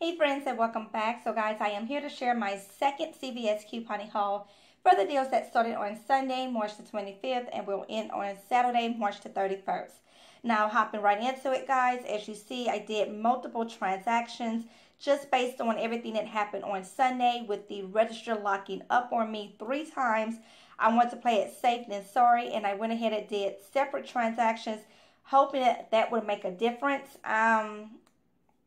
Hey friends, and welcome back. So guys, I am here to share my second CVS couponing haul for the deals that started on Sunday, March the 25th, and will end on Saturday, March the 31st. Now, hopping right into it, guys, as you see, I did multiple transactions just based on everything that happened on Sunday with the register locking up on me 3 times. I wanted to play it safe than sorry, and I went ahead and did separate transactions, hoping that would make a difference.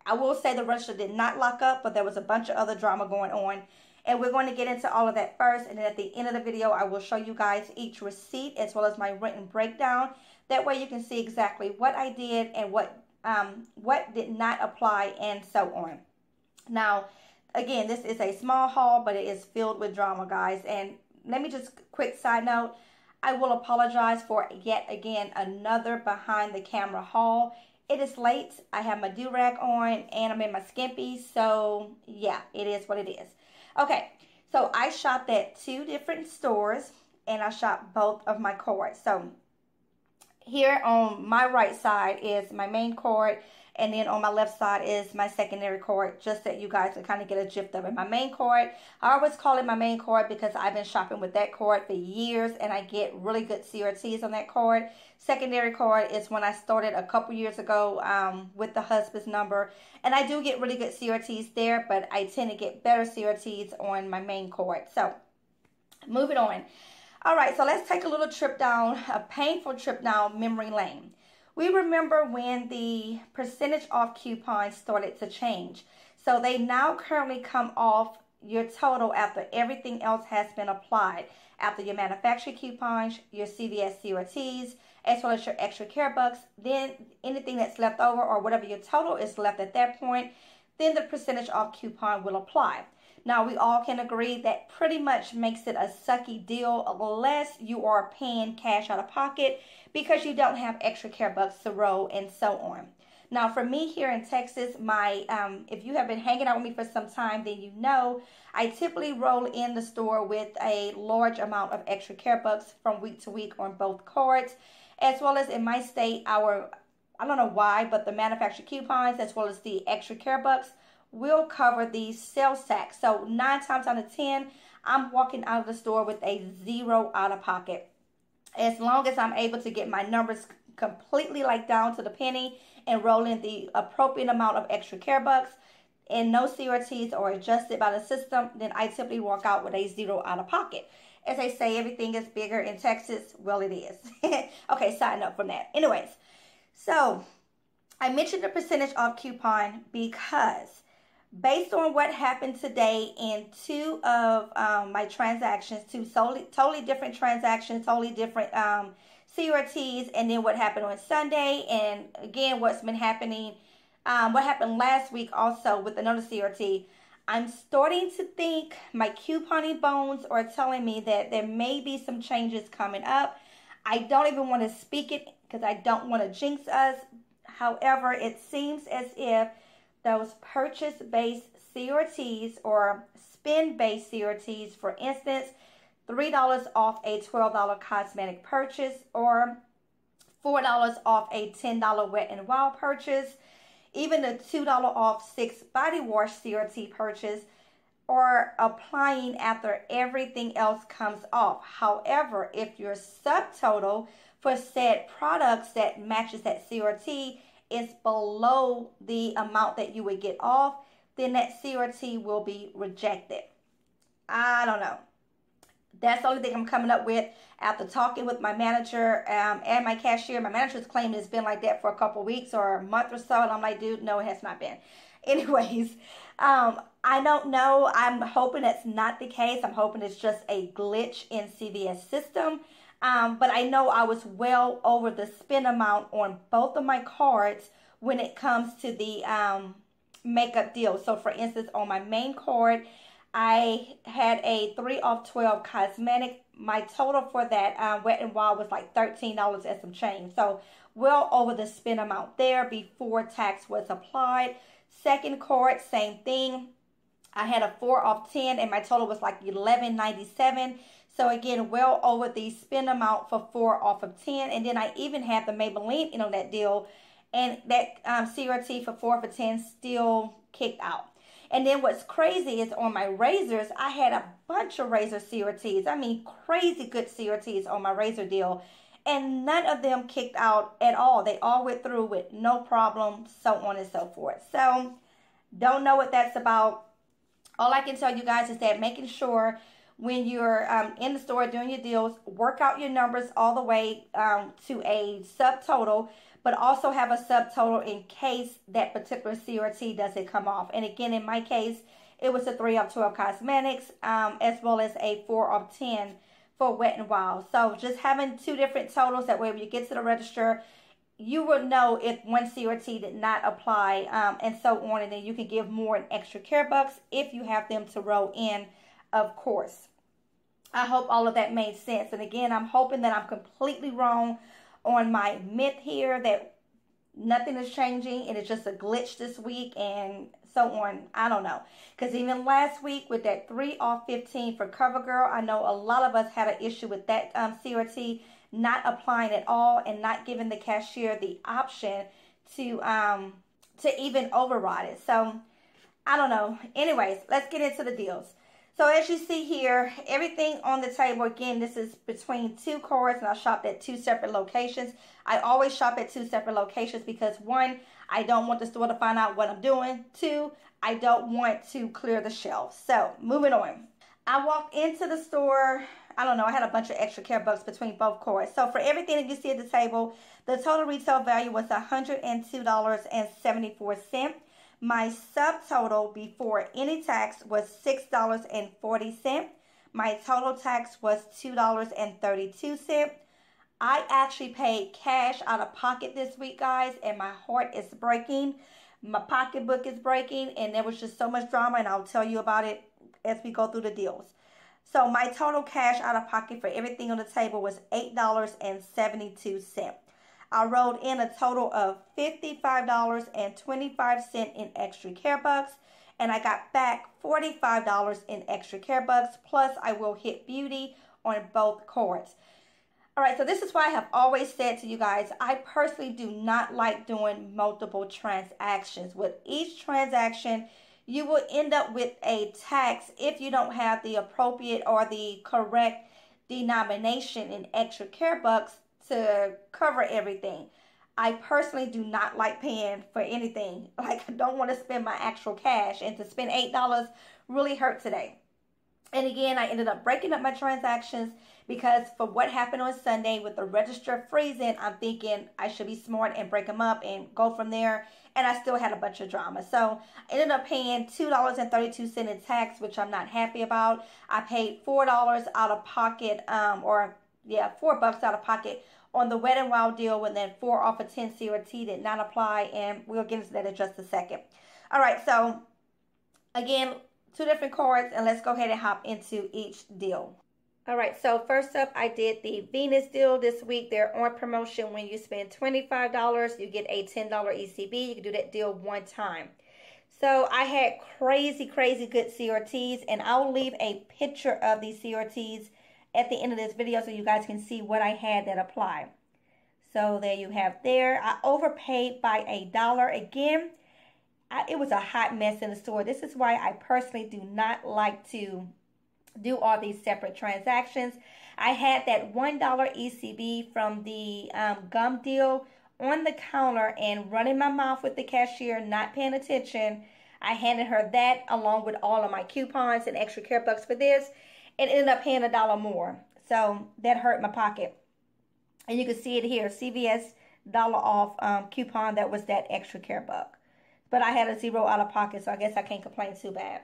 I will say the register did not lock up, but there was a bunch of other drama going on. And we're going to get into all of that first. And then at the end of the video, I will show you guys each receipt as well as my written breakdown. That way you can see exactly what I did and what did not apply and so on. Now, again, this is a small haul, but it is filled with drama, guys. And let me just quick side note. I will apologize for yet again another behind the camera haul. It is late. I have my do-rag on and I'm in my skimpies. So yeah, it is what it is. Okay, so I shopped at 2 different stores and I shopped both of my cards. So here on my right side is my main card, and then on my left side is my secondary card, just that you guys can kind of get a gist of it. My main card, I always call it my main card because I've been shopping with that card for years and I get really good CRTs on that card. Secondary card is when I started a couple years ago with the husband's number, and I do get really good CRTs there, but I tend to get better CRTs on my main card. So moving on. All right, so let's take a little trip down, a painful trip down memory lane. We remember when the percentage off coupons started to change. So they now currently come off your total after everything else has been applied. After your manufacturer coupons, your CVS CRTs, as well as your extra care bucks, then anything that's left over or whatever your total is left at that point, then the percentage off coupon will apply. Now, we all can agree that pretty much makes it a sucky deal unless you are paying cash out of pocket because you don't have extra care bucks to roll and so on. Now, for me here in Texas, if you have been hanging out with me for some time, then you know I typically roll in the store with a large amount of extra care bucks from week to week on both cards, as well as in my state, I don't know why, but the manufacturer coupons as well as the extra care bucks will cover the sales tax. So 9 times out of 10, I'm walking out of the store with a 0 out of pocket. As long as I'm able to get my numbers completely like down to the penny and roll in the appropriate amount of extra care bucks and no CRTs are adjusted by the system, then I typically walk out with a 0 out of pocket. As they say, everything is bigger in Texas. Well, it is. Okay, side note from that. Anyways, so I mentioned the percentage off coupon because based on what happened today in 2 of my transactions, 2 totally different transactions, totally different CRTs, and then what happened on Sunday, and again, what's been happening, what happened last week also with another CRT, I'm starting to think my couponing bones are telling me that there may be some changes coming up. I don't even want to speak it because I don't want to jinx us. However, it seems as if those purchase-based CRTs or spend-based CRTs, for instance, $3 off a $12 cosmetic purchase or $4 off a $10 Wet n Wild purchase, even the $2 off 6 body wash CRT purchase, are applying after everything else comes off. However, if your subtotal for said products that matches that CRT is below the amount that you would get off, then that CRT will be rejected. I don't know. That's the only thing I'm coming up with after talking with my manager and my cashier. My manager's claiming it's been like that for a couple weeks or a month or so, and I'm like, dude, no, it has not been. Anyways, I don't know. I'm hoping that's not the case. I'm hoping it's just a glitch in CVS system. But I know I was well over the spend amount on both of my cards when it comes to the makeup deal. So for instance, on my main card, I had a 3 off 12 cosmetic. My total for that Wet n Wild was like $13 and some change. So well over the spend amount there before tax was applied. Second card, same thing. I had a 4 off 10 and my total was like $11.97. So again, well over the spend amount for 4 off of 10. And then I even had the Maybelline in on that deal. And that CRT for 4 for 10 still kicked out. And then what's crazy is on my razors, I had a bunch of razor CRTs. I mean, crazy good CRTs on my razor deal. And none of them kicked out at all. They all went through with no problem, so on and so forth. So, don't know what that's about. All I can tell you guys is that making sure when you're in the store doing your deals, work out your numbers all the way to a subtotal, but also have a subtotal in case that particular CRT doesn't come off. And again, in my case, it was a 3 of 12 cosmetics, as well as a 4 of 10 for Wet n Wild. So just having two different totals, that way when you get to the register, you will know if one CRT did not apply, and so on, and then you can give more in extra care bucks if you have them to roll in, of course. I hope all of that made sense. And again, I'm hoping that I'm completely wrong on my myth here, that nothing is changing and it's just a glitch this week and so on. I don't know. Because even last week with that 3 off 15 for CoverGirl, I know a lot of us had an issue with that CRT not applying at all and not giving the cashier the option to even override it. So, I don't know. Anyways, let's get into the deals. So as you see here, everything on the table, again, this is between 2 cards, and I shopped at 2 separate locations. I always shop at 2 separate locations because 1, I don't want the store to find out what I'm doing. 2, I don't want to clear the shelves. So moving on. I walked into the store, I don't know, I had a bunch of extra care bucks between both cards. So for everything that you see at the table, the total retail value was $102.74. My subtotal before any tax was $6.40. My total tax was $2.32. I actually paid cash out of pocket this week, guys, and my heart is breaking. My pocketbook is breaking, and there was just so much drama, and I'll tell you about it as we go through the deals. So my total cash out of pocket for everything on the table was $8.72. I rolled in a total of $55.25 in extra care bucks, and I got back $45 in extra care bucks, plus I will hit beauty on both cards. All right, so this is why I have always said to you guys, I personally do not like doing multiple transactions. With each transaction, you will end up with a tax if you don't have the appropriate or the correct denomination in extra care bucks to cover everything. I personally do not like paying for anything. Like, I don't want to spend my actual cash, and to spend $8 really hurt today. And again, I ended up breaking up my transactions because for what happened on Sunday with the register freezing, I'm thinking I should be smart and break them up and go from there. And I still had a bunch of drama. So I ended up paying $2.32 in tax, which I'm not happy about. I paid $4 out of pocket, $4 out of pocket on the Wet n Wild deal, and then 4 off of 10 CRT did not apply, and we'll get into that in just a second. All right, so again, 2 different cards, and let's go ahead and hop into each deal. All right, so first up, I did the Venus deal this week. They're on promotion. When you spend $25, you get a $10 ECB. You can do that deal 1 time. So I had crazy good CRTs, and I'll leave a picture of these CRTs at the end of this video so you guys can see what I had that applied. So there you have there. I overpaid by $1 again. It was a hot mess in the store. This is why I personally do not like to do all these separate transactions. I had that $1 ECB from the gum deal on the counter and running my mouth with the cashier, not paying attention. I handed her that along with all of my coupons and extra care bucks for this, and ended up paying $1 more. So that hurt my pocket. And you can see it here, CVS $1 off coupon. That was that extra care buck. But I had a $0 out of pocket, so I guess I can't complain too bad.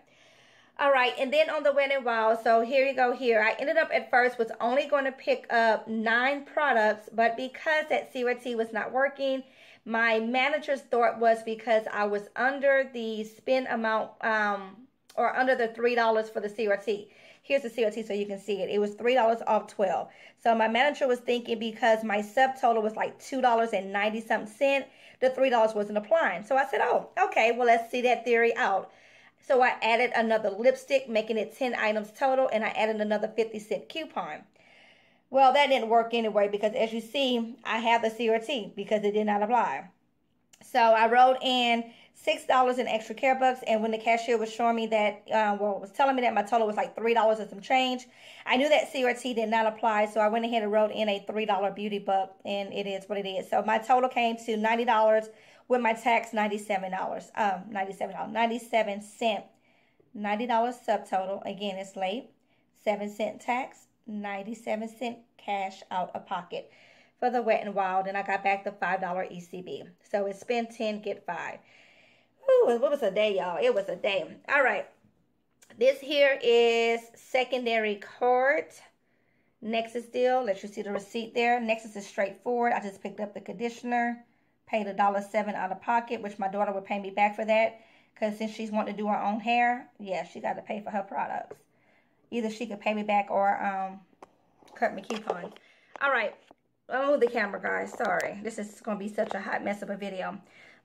All right, and then on the Wet n Wild, so here you go here. I ended up at first was only going to pick up 9 products, but because that CRT was not working, my manager's thought was because I was under the spend amount or under the $3 for the CRT. Here's the CRT so you can see it. It was $3 off 12. So my manager was thinking because my subtotal was like $2.90 something, the $3 wasn't applying. So I said, oh, okay, well, let's see that theory out. So I added another lipstick, making it 10 items total, and I added another 50-cent coupon. Well, that didn't work anyway because, as you see, I have the CRT because it did not apply. So I wrote in $6 in extra care bucks. And when the cashier was showing me that, was telling me that my total was like $3 and some change, I knew that CRT did not apply, so I went ahead and wrote in a $3 beauty buck, and it is what it is. So my total came to $90 with my tax, $97. $97.97. $90 subtotal. Again, it's late. 7-cent tax, 97-cent cash out of pocket for the Wet n Wild. And I got back the $5 ECB. So it's spend 10, get 5. Ooh, what was a day, y'all? It was a day. All right. This here is secondary card. Nexus deal. Let you see the receipt there. Nexus is straightforward. I just picked up the conditioner. Paid $1.07 out of pocket, which my daughter would pay me back for that. Because since she's wanting to do her own hair, yeah, she got to pay for her products. Either she could pay me back or cut me coupons. All right. I'll move the camera, guys. Sorry. This is going to be such a hot mess of a video.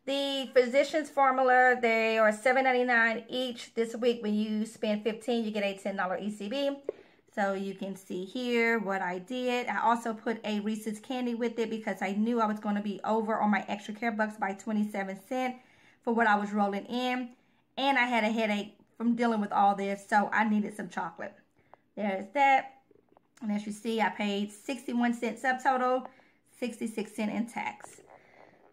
The Physicians Formula, they are $7.99 each. This week, when you spend $15, you get a $10 ECB. So you can see here what I did. I also put a Reese's candy with it because I knew I was going to be over on my extra care bucks by 27 cents for what I was rolling in. And I had a headache from dealing with all this, so I needed some chocolate. There's that. And as you see, I paid 61 cents subtotal, 66 cents in tax.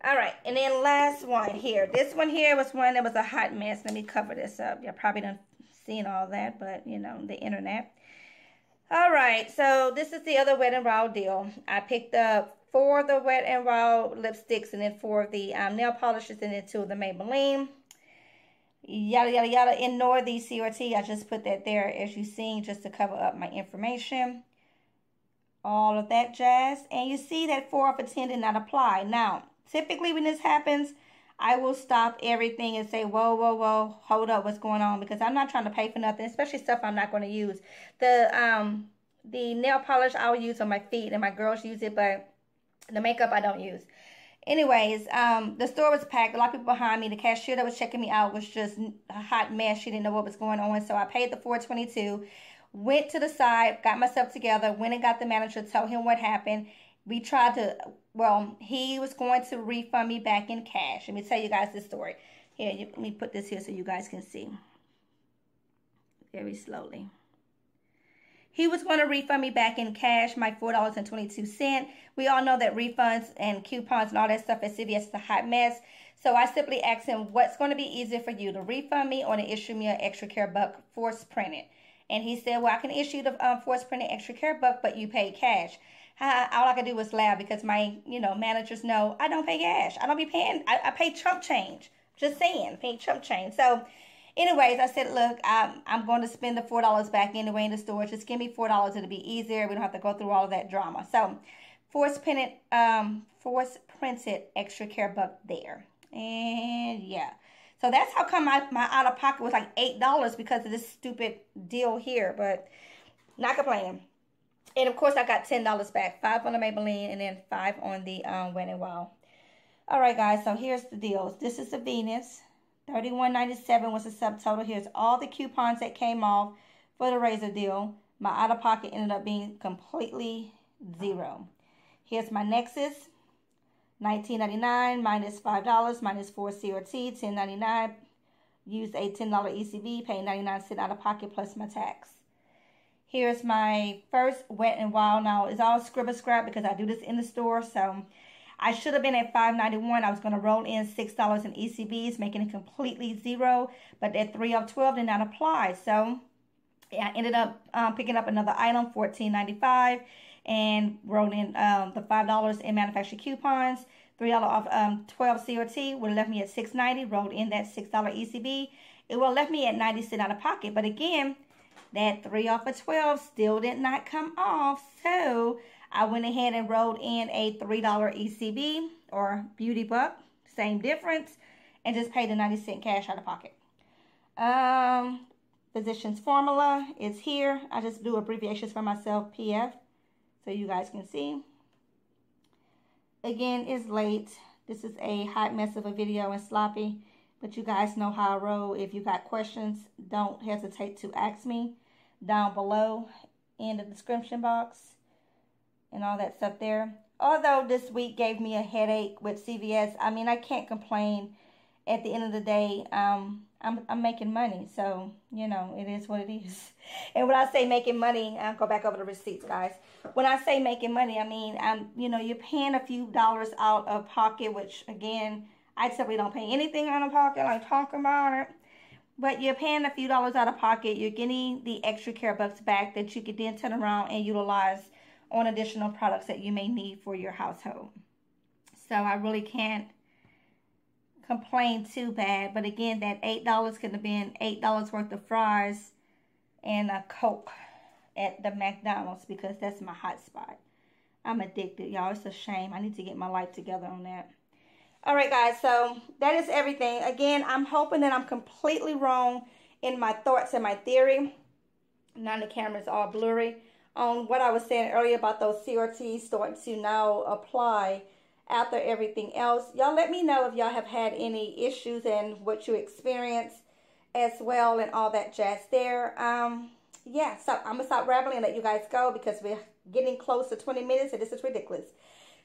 All right, and then last one here. This one here was one that was a hot mess. Let me cover this up. Y'all probably done seen all that, but, you know, the internet. All right, so this is the other Wet n Wild deal. I picked up 4 of the Wet n Wild lipsticks and then 4 of the nail polishes and then 2 of the Maybelline. Yada, yada, yada. Ignore the CRT. I just put that there, as you've seen, just to cover up my information. All of that jazz. And you see that 4 for 10 did not apply. Now, typically when this happens, I will stop everything and say, whoa, whoa, whoa, hold up, what's going on? Because I'm not trying to pay for nothing, especially stuff I'm not going to use. The nail polish I'll use on my feet, and my girls use it, but the makeup I don't use. Anyways, the store was packed. A lot of people behind me. The cashier that was checking me out was just a hot mess. She didn't know what was going on. So I paid the $4.22, went to the side, got myself together, went and got the manager, told him what happened. We tried to, well, he was going to refund me back in cash. Let me tell you guys this story. Here, let me put this here so you guys can see. Very slowly. He was going to refund me back in cash my $4.22. We all know that refunds and coupons and all that stuff at CVS is a hot mess. So I simply asked him, what's going to be easier for you, to refund me or to issue me an extra care buck force printed? And he said, well, I can issue the force printed extra care buck, but you pay cash. All I could do was laugh because my, managers know I don't pay cash. I don't be paying. I pay chump change. Just saying, pay chump change. So anyways, I said, look, I'm going to spend the $4 back anyway in the store. Just give me $4. It'll be easier. We don't have to go through all of that drama. So force printed extra care buck there. And yeah. So that's how come my out of pocket was like $8 because of this stupid deal here. But not complaining. And of course I got $10 back. 5 on the Maybelline and then 5 on the Wet n Wild. Alright guys, so here's the deals. This is the Venus. $31.97 was the subtotal. Here's all the coupons that came off for the razor deal. My out-of-pocket ended up being completely $0. Here's my Nexus. $19.99 minus $5 minus 4 CRT. $10.99. Used a $10 ECB. Paid 99 cents out of pocket plus my tax. Here's my first Wet n Wild. Now, it's all scribble scrap because I do this in the store. So I should have been at $5.91. I was going to roll in $6 in ECBs, making it completely $0. But that 3 of 12 did not apply. So I ended up picking up another item, $14.95, and rolled in the $5 in manufacturer coupons. $3 off 12 CRT would have left me at $6.90. Rolled in that $6 ECB. It would have left me at 90 cents out of pocket. But again, that 3 off of 12 still did not come off. So I went ahead and rolled in a $3 ECB or beauty buck, same difference, and just paid the 90 cent cash out of pocket. Physicians Formula is here. I just do abbreviations for myself, PF, so you guys can see. Again, it's late. This is a hot mess of a video and sloppy, but you guys know how I roll. If you got questions, don't hesitate to ask me down below in the description box and all that stuff there. Although this week gave me a headache with CVS, I mean, I can't complain. at the end of the day, I'm making money. So, you know, it is what it is. And when I say making money, I'll go back over the receipts, guys. When I say making money, I mean, you know, you're paying a few dollars out of pocket, which, again, I typically don't pay anything out of pocket, like talking about it. But you're paying a few dollars out of pocket. You're getting the extra care bucks back that you could then turn around and utilize on additional products that you may need for your household. So I really can't complain too bad. But again, that $8 could have been $8 worth of fries and a Coke at the McDonald's, because that's my hot spot. I'm addicted, y'all. It's a shame. I need to get my life together on that. All right, guys, so that is everything. Again, I'm hoping that I'm completely wrong in my thoughts and my theory. Now the camera's all blurry. On what I was saying earlier about those CRTs starting to now apply after everything else. Y'all let me know if y'all have had any issues and what you experienced as well and all that jazz there. Yeah, so I'm going to stop rambling and let you guys go, because we're getting close to 20 minutes and this is ridiculous.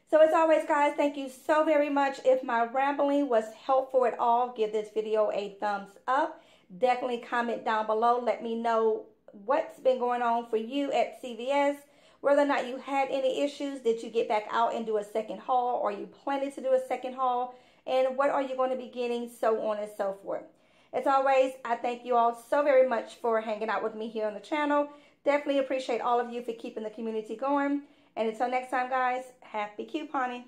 So as always, guys, thank you so very much. If my rambling was helpful at all, give this video a thumbs up. Definitely comment down below. Let me know what's been going on for you at CVS, whether or not you had any issues. Did you get back out and do a second haul, or are you planning to do a second haul? And what are you going to be getting, so on and so forth. As always, I thank you all so very much for hanging out with me here on the channel. Definitely appreciate all of you for keeping the community going. And until next time, guys, happy couponing.